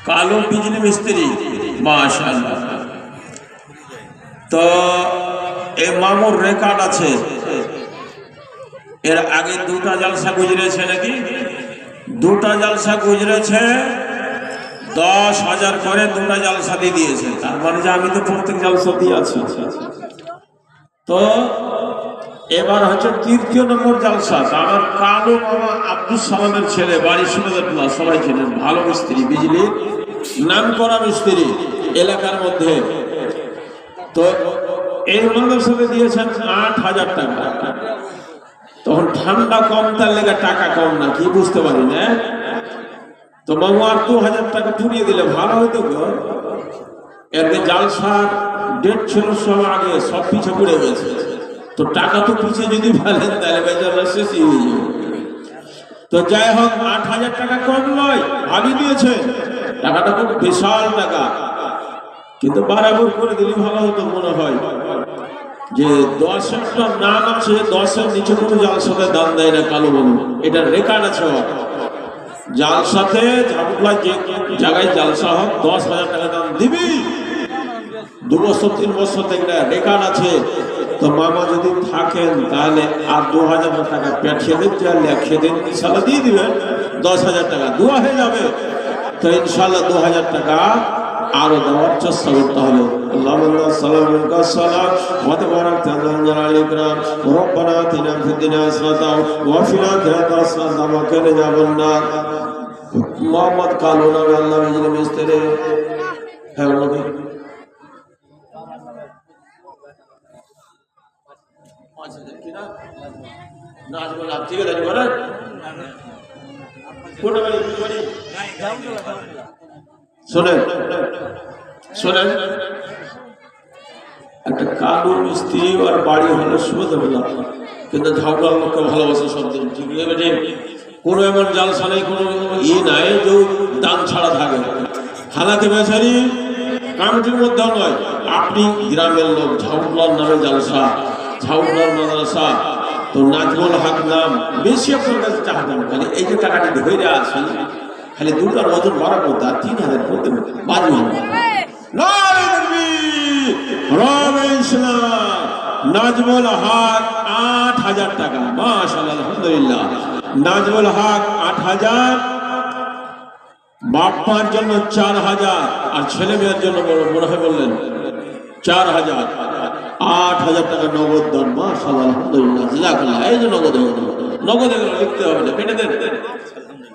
কালো বিজলি মিস্ত্রি, মাশাআল্লাহ। তো এই মামুর রেকর্ড আছে, এর আগে দুটা জলসা গুজরেছে নাকি, দুটা জলসা গুজরেছে, 10,000 করে দুটা জলসা দিয়ে দিয়েছে। তার মানে যে আমি তো প্রত্যেক জলসা দিয়ে আছি। তো এবার হচ্ছে 3য় নম্বর জলসা। আমার কালো মামা আব্দুল সালামের ছেলে, বাড়ি সুন্দরপুর, সবাই ছিলেন, ভালো মিস্ত্রি, বিজলির নাম করা মিস্ত্রি এলাকার মধ্যে। তো এই মাদ্রাসাতে দিয়েছেন 8,000 টাকা। তখন ঠান্ডা কম, তার লেগে টাকা কম না, কি বুঝতে পারি না। তো মামু আর 2,000 টাকা পুড়িয়ে দিলে ভালো হইতো গো। এর জালসার ডেট ছিল সব আগে, সব পিছে পড়ে গেছে। তো টাকা তো পিছিয়ে যদি ফেলেন তাহলে বেচারা শেষই হয়ে যাবে। তো যাই হোক, 8,000 টাকা কম নয়, ভাবি দিয়েছে। টাকাটা খুব বিশাল টাকা, কিন্তু বারাবর করে দিলে ভালো হতো মনে হয়। যে 10-টা নাম আছে, 10-এর নিচে কোনো জালসাতে দান দেয় না কালো বাবু, এটার রেকর্ড আছে। জালসাতে ঝাপুলা যে জায়গায় জালসা হোক 10,000 টাকা দাম দিবি, 2 বছর 3 বছর থেকে রেকর্ড আছে। তো মামা যদি থাকেন তাহলে আর 2,000 টাকা পেঠিয়ে দিন, যা লেখিয়ে দিন, ইনশাল্লাহ দিয়ে দিবেন, 10,000 টাকা দোয়া হয়ে যাবে। তো ইনশাল্লাহ 2,000 টাকা আরো দেওয়ার চেষ্টা করতে হবে। আল্লাহুম্মা সাল্লি আলা সালাম ওয়া তাবারাক আলাইকা রব্বানা আতিনা ফিদ দুনিয়া হাসানাতাও ওয়া ফিল আখিরাতি হাসানাতাও ওয়া কিনা আযাবান্নার। মোহাম্মদ কালো নামে আল্লাহ বিজলি মিস্ত্রি। হ্যাঁ নবী শোনেন শোনেন, একটা কালো মিস্ত্রি আর বাড়ি হলো সুবিধা, কিন্তু ঝাউটার লোককে ভালোবাসে সব দিন। ঠিক আছে, কোনো এমন জালসা নেই, কোনো নাই যে দান ছাড়া থাকে। হালাতে বেচারি কমিটির মধ্যেও নয়, আপনি গ্রামের লোক, ঝাউটলার নামে জালসা, ঝাউটলার মাদ্রাসা। তো নাজমুল হক নাম বেশি আপনার কাছে চাহাতেন, খালি এই যে টাকাটি ধরে আছি, খালি দুটার ওজন বাড়াবো, তার 3,000 করতে বাজবে। নাজমুল হক 8,000 টাকা, মাশাআল্লাহ, আলহামদুলিল্লাহ। নাজমুল হক 8,000, বাপ্পার জন্য 4,000, আর ছেলে মেয়ের জন্য মনে হয় বললেন 4,000। 8,000 টাকা নগদ দান, মাশাআল্লাহ, আলহামদুলিল্লাহ, জাযাকাল্লাহ। এই যে নগদ লিখতে হবে না, কেটে দেন।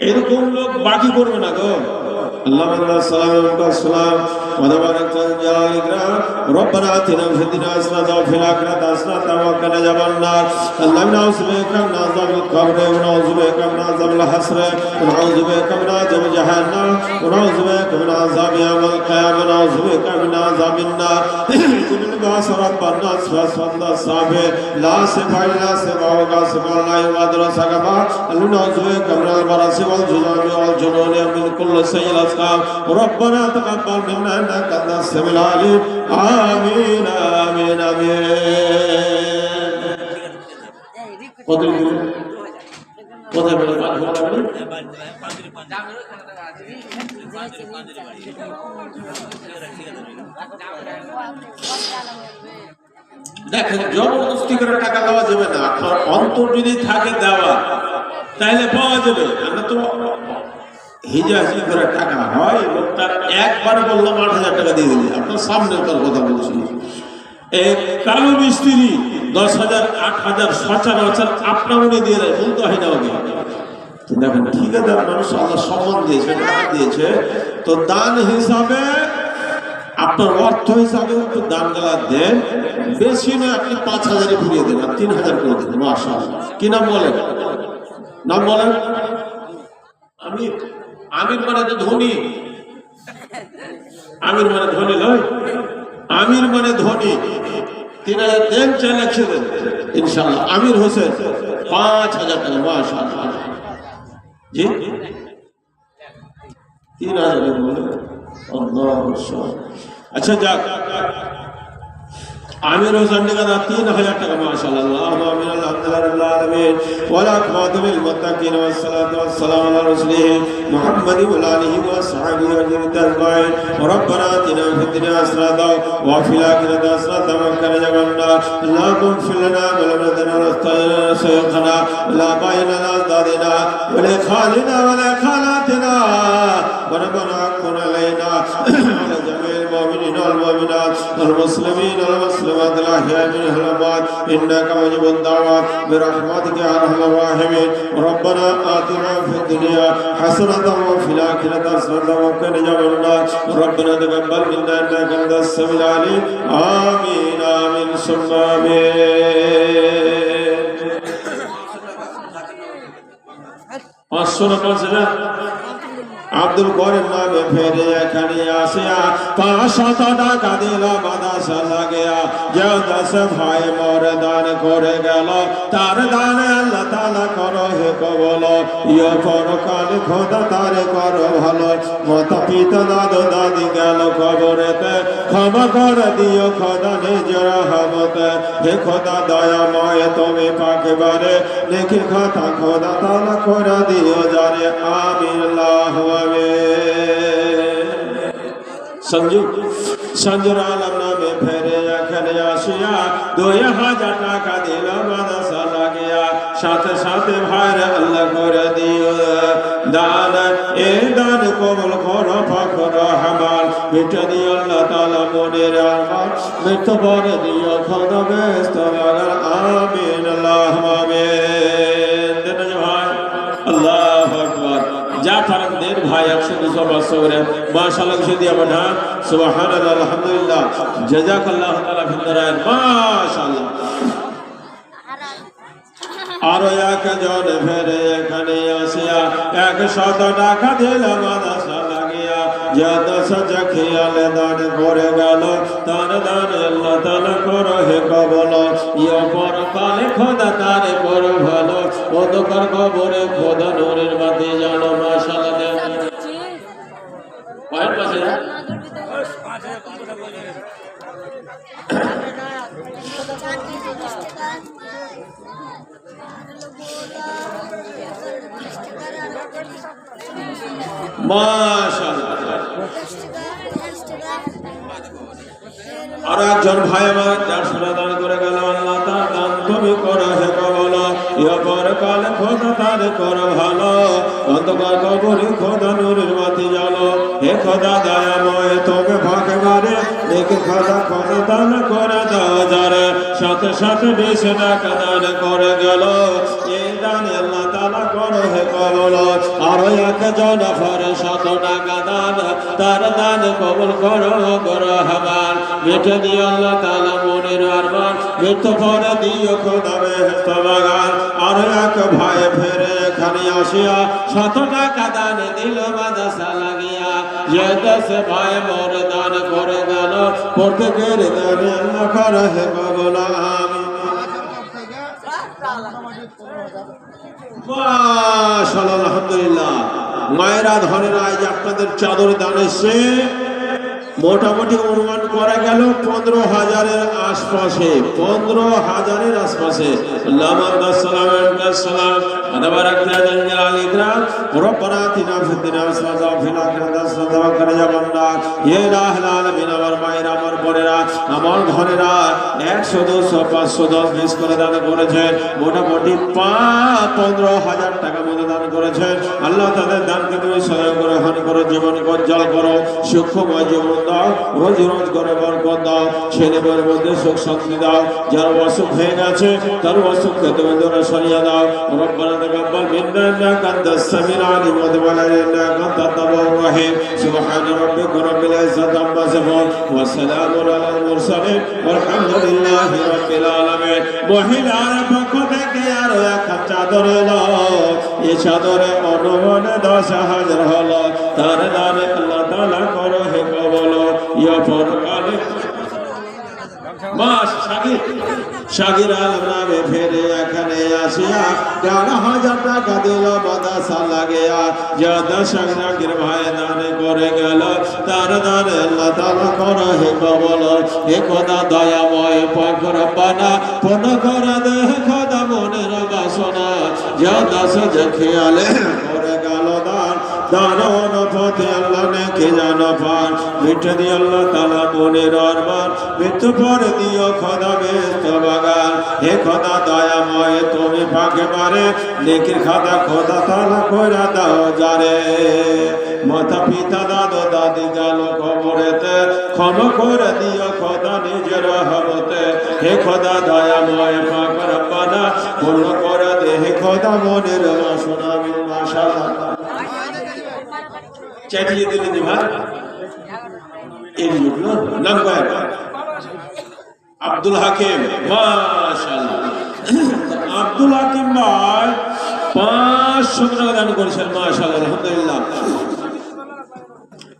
এরকম লোক বাকি করবে না গো। আল্লাহুম্মা সাল্লি আলা সালাম ওয়া তাবারাক আলাইকা রব্বানা আতিনা ফিদ দুনিয়া হাসানাতাও ওয়া ফিল আখিরাতি হাসানাতাও ওয়া কিনা আযাবান্নার। আল্লাহুম্মা নাউযু বিকা মিন আযাবিল কবর ওয়া নাউযু বিকা মিন আযাবিল হাসর ওয়া নাউযু বিকা মিন আযাবি জাহান্নাম ওয়া নাউযু বিকা মিন আযাবি ইয়াউমিল কিয়ামah ওয়া নাউযু বিকা মিন আযাবিন নার। কুল্লু বাস রাব্বান নাস ফাসফাদা সাবে লা সিফা সিফাও গাসফাল্লাহ ওয়াদরাসা কামা। আল্লাহুম্মা নাউযু বিকা মিন আল বারাসি ওয়াল জুজামি ওয়াল জুনুনি মিন কুল্লি সাইয়্যিল আসকাম। রব্বানা তাকাব্বাল মিন্না ইন্নাকা আনতাস সামিউল আলিম। আমিন আমিন আমিন। কোথায় বলে দেখেন, জবরদস্তি করে টাকা দেওয়া যাবে না। আপনার অন্তর যদি থাকে দেওয়া, তাহলে পাওয়া যাবে। আমরা তো হিজাজি করে টাকা হয়, লোকটা একবার বললাম 8,000 টাকা দিয়ে দিলে, আপনার সামনে তার কথা বলছি। এক কালো মিস্ত্রি 10,000 8,000 সচরাচর আপনার মনে দিয়ে দেয়, বলতে হয় না ওকে। তো দেখেন, ঠিকাদার মানুষ আল্লাহ সম্মান দিয়েছে, টাকা দিয়েছে, তো দান হিসাবে আপনার অর্থ হিসাবে একটু দান গেলা দেন, বেশি নয়, আপনি 5,000 ঘুরিয়ে দেন আর 3,000 করে দেন, মাশাআল্লাহ। কি নাম বলেন? নাম বলেন। আমির মানে তো ধনী, আমির মানে ধনী নয়, আমির মানে ধনী। 3,000 দেন, 4 লাখ দেন, ইনশাআল্লাহ আমির হোসেন 5,000 টাকা, মাশাআল্লাহ। জি 3,000 বলে। আচ্ছা যাক, आमिर हुसैन ने कहा 3000 टका माशाअल्लाह आमीन अल्हम्दुलिल्लाह रब्बिल आलमीन वला खातिमुल मुत्तकीन वस्सलातु वस्सलामु अला रसूलिहि मुहम्मद व आलिहि व अस्हाबिहि अजमईन रब्बना आतिना फिद दुनिया हसनatan व फिल आखिरति हसनatan व क़िना अज़ाबन्नार अल्लाहुम्मा इग़फिर लना व लिवलिदैना व शैखना ला बायना ला दादिना व लिखालिना व लिखालातिना व रब्बना कुन अलैना अला जमील मुमिनीन वल मुमिनात वल मुस्लिमीन वल मुस्लिमात अल अहया मिनहुल अमवात इन्नका मुजीबुद दावात बिरहमतिका या अरहमर राहिमीन रब्बना आतिना फिद दुनिया हसनatan व फिल आखिरति हसनatan व क़िना अज़ाबन्नार रब्बना तक़ब्बल मिन्ना इन्नका अंतस समीउल अलीम आमीन आमीन सुम्मा आमीन 500 না 5000 আব্দুল করিম নামে ফেরে এখানে আসিয়া 500 টাকা দিল মাদ্রাসা লাগিয়া যে 10 ভাই মোর দান করে গেল তার দানে আল্লাহ তাআলা করো হে কবুল ইয়া পরকাল খোদা তারে করো ভালো মাতা পিতা দাদা দাদি গেল কবরেতে ক্ষমা করে দিও খোদা নিজের রহমতে হে খোদা দয়াময় তুমি পাকেবারে নেকি খাতা খোদা তাআলা করে দিও জারে আমিন আল্লাহু संजुर आलम नामे फेरे एखाने आसिया 2000 टाका दिल माद्रासा लागिया साथे साथे भाईरे अल्लाह करे दिओ दान ए दान कबूल करो फखर हमार मिटे दिओ अल्लाह ताआला मोनेर अरमान मृत्यु परे दिओ खোদা बेस्त मगर आमीन अल्लाहुम्मा आमीन देन भाई अल्लाहु अकबर जाफरদের ভাই 100 বছর করে মাশাআল্লাহ से दिया बढ़ा सुबहानल्लाह अल्हम्दुलिल्लाह जजाकल्लाहु ताआला फिदरान माशाআল্লাহ আর এক জন ফেরে এখানে আসিয়া 100 টাকা দিল মাদ্রাসা লাগিয়া যত সজখিয়ালে দান করে গেল তার দান আল্লাহ তাআলা করো হে কবুল ইয়া পরকালে খোদা তারে করো ভালো অন্ধকার কবরে খোদা নূরের বাতি জ্বালো মাশাআল্লাহ দেন পায়ের পাশে মাশাআল্লাহ আর একজন ভাই আমার 150 দান করে গেল আল্লাহ তাআলা দান তুমি করো হে কবুল ইয়া পরকাল খোদা তারে করো ভালো অন্ধকার কবরে খোদা নূরের বাতি জ্বালো হে খোদা দয়াময় তুমি ভাগবারে নেকি খোদা খোদা দান করে দাও যারে সাথে সাথে 20 টাকা দান করে গেল এই দান আল্লাহ তাআলা করো হে কবুল আর একজন ফরে 100 টাকা দান তার দান কবুল করো করো আমার মিটে দিও আল্লাহ তাআলা মনের আরমান মৃত্যু পরে দিও খোদা বেহেশত বাগান আর এক ভাই ফেরে এখানে আসিয়া 100 টাকা দান দিল মাদ্রাসা লাগিয়া যে 10 ভাই মোর দান করে গেল প্রত্যেকের দানে আল্লাহ করে হে কবুল আমিন মাশাআল্লাহ আলহামদুলিল্লাহ মায়েরা ধনেরা আজ আপনাদের চাদর দান এসে মোটামুটি অনুমান করা গেল 15,000-এর আশপাশে 15,000-এর আশপাশে আল্লাহুম্মা সাল্লাম তাবারাক ইয়া জালাল ইকরাম রব্বানা আতিনা ফিদ দুনিয়া হাসানাতাও ওয়া ফিল আখিরাতি হাসানাতাও ওয়া কিনা আযাবান্নার ইয়া ইলাহুল আলামিন আমার মায়েরা আমার বোনেরা আমার ধনেরা 100 200 500 10 20 করে দান করেছেন মোটামুটি 15,000 টাকা মতো দান করেছেন আল্লাহ তাদের দানকে তুমি সহায় করে হানি করো জীবন উজ্জ্বল করো সুখময় জীবন দাও রোজ রোজ করে বরকত দাও ছেলে মেয়ের মধ্যে সুখ শান্তি দাও যার অসুখ হয়ে গেছে তার অসুখকে তুমি দূরে সরিয়ে দাও রব্বানা তাকাব্বাল মিন্না ইন্নাকা আনতাস সামিউল আলিম ওয়া তুব আলাইনা ইন্নাকা আনতাত তাওয়াবুর রহিম সুবহানা রাব্বিকা রাব্বিল ইজ্জাতি আম্মা ইয়াসিফুন ওয়া সালামুন আলাল মুরসালিন ওয়ালহামদুলিল্লাহি রাব্বিল আলামিন মহিলার পক্ষ থেকে আরো এক চাদর এলো এই চাদরে অনুমানে 10,000 হলো তার নামে আল্লাহ তাআলা করো হে কবুল ইয়া পরকালে মাস সাকিব শাকির আলম নামে ফেরে এখানে আসিয়া 11,000 টাকা দিল মাদ্রাসা লাগিয়া। যাদা শাকির ভাই দানে করে গেল, তার দানে আল্লাহ তাআলা করে হে কবল। হে খোদা দয়াময় পাক রব্বানা, পূর্ণ করে দে খোদা মনের বাসনা। যাদা সজা খেয়ালে করে গেল দান, দারুণ পথে আল্লাহ নেকি জানো পান। মিটে দিয়ে আল্লাহ তাআলা মনের আরমান, মৃত্যু পরে দিও খোদা বেহেশত বাগান। হে খোদা দয়াময় তুমি পাকে মারে, নেকির খাতা খোদা তাআলা কইরা দাও জারে। মাতা পিতা দাদা দাদি গেল কবরেতে, ক্ষমা করে দিও খোদা নিজের রহমতে। হে খোদা দয়াময় পাক রব্বানা, পূর্ণ করে দে হে খোদা মনের বাসনা। মাশাআল্লাহ চাটিয়ে দিলেন ভাই এই লোকগুলো নাম কয় আব্দুল হাকিম। মাশাআল্লাহ আব্দুল হাকিম ভাই 500 টাকা দান করেছেন। মাশাআল্লাহ আলহামদুলিল্লাহ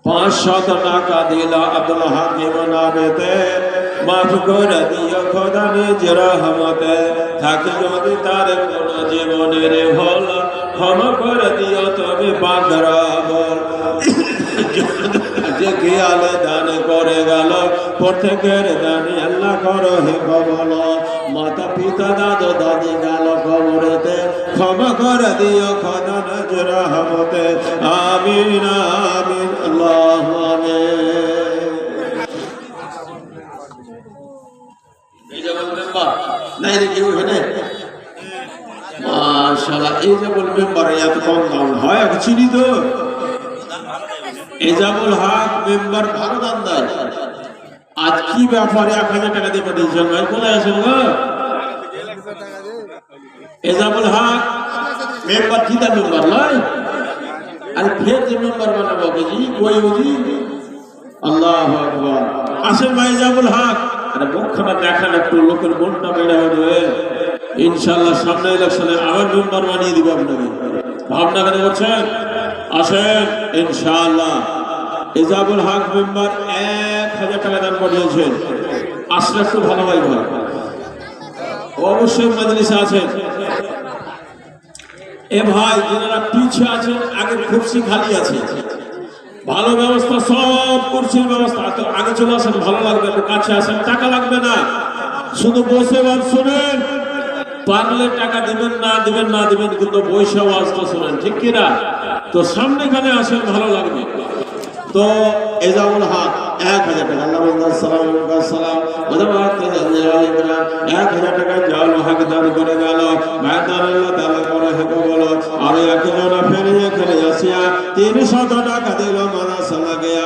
500 টাকা দিল আব্দুল হাকিম নামেতে। মাফ করে দিও খোদা নিজের রহমতে, থাকে যদি তার কোন জীবনের ভুল, ক্ষমা করে দিও তুমি পাক রব্বুল। যে খেয়ালে দান করে গেল, প্রত্যেকের দানে আল্লাহ করো হে কবল। মাতা পিতা দাদা দাদি গেল কবরেতে, ক্ষমা করে দিও খোদা নিজের রহমতে। আমিন আমিন আল্লাহু আমিন। এই যে মেম্বার নাই রে কেউ এখানে? মাশাআল্লাহ এই যে মেম্বার এত কম দাম হয়, আমি চিনি তো। এজাবুল হক মেম্বার ভালো দান দেয়। আজ কি ব্যাপারে 1000 টাকা দিয়ে পাঠিয়েছেন ভাই? কোথায় আছেন গো? এজাবুল হক মেম্বার কি দান মেম্বার নয়? আর ফের যে মেম্বার বানাবো বুঝি কই বুঝি? আল্লাহু আকবার। আসেন ভাই এজাবুল হক, আরে মুখখানা দেখান একটু, লোকের মনটা বেড়ে হবে। ইনশাআল্লাহ সামনে ইলেকশনে আবার মেম্বার বানিয়ে দিবে আপনাকে। ভাবনা কেন করছেন? আসেন ইনশাআল্লাহ। এজাবুল হক মেম্বার 1000 টাকা দান করেছেন। আসলে একটু ভালো হয় ভাই, অবশ্যই মজলিসে আছেন। এ ভাই যারা পিছে আছেন, আগে কুরসি খালি আছে, ভালো ব্যবস্থা, সব কুরসির ব্যবস্থা। তো আগে চলে আসেন, ভালো লাগবে। একটু কাছে আসেন, টাকা লাগবে না, শুধু বসে বাদ শুনেন। পারলে টাকা দিবেন, না দিবেন না দিবেন, কিন্তু বসে ওয়াজটা শুনেন, ঠিক কিনা? তো সামনেখানে আসেন, ভালো লাগবে। তো এজাবুল হক 1000 টাকা, আল্লাহ সালাম সালাম 1000 টাকা জাল হক দান করে গেল। মাদার আল্লাহ তাআলা করে হে কবল। আর একজন ফেরে এখানে আসিয়া 300 টাকা দিল মাদ্রাসা লাগিয়া।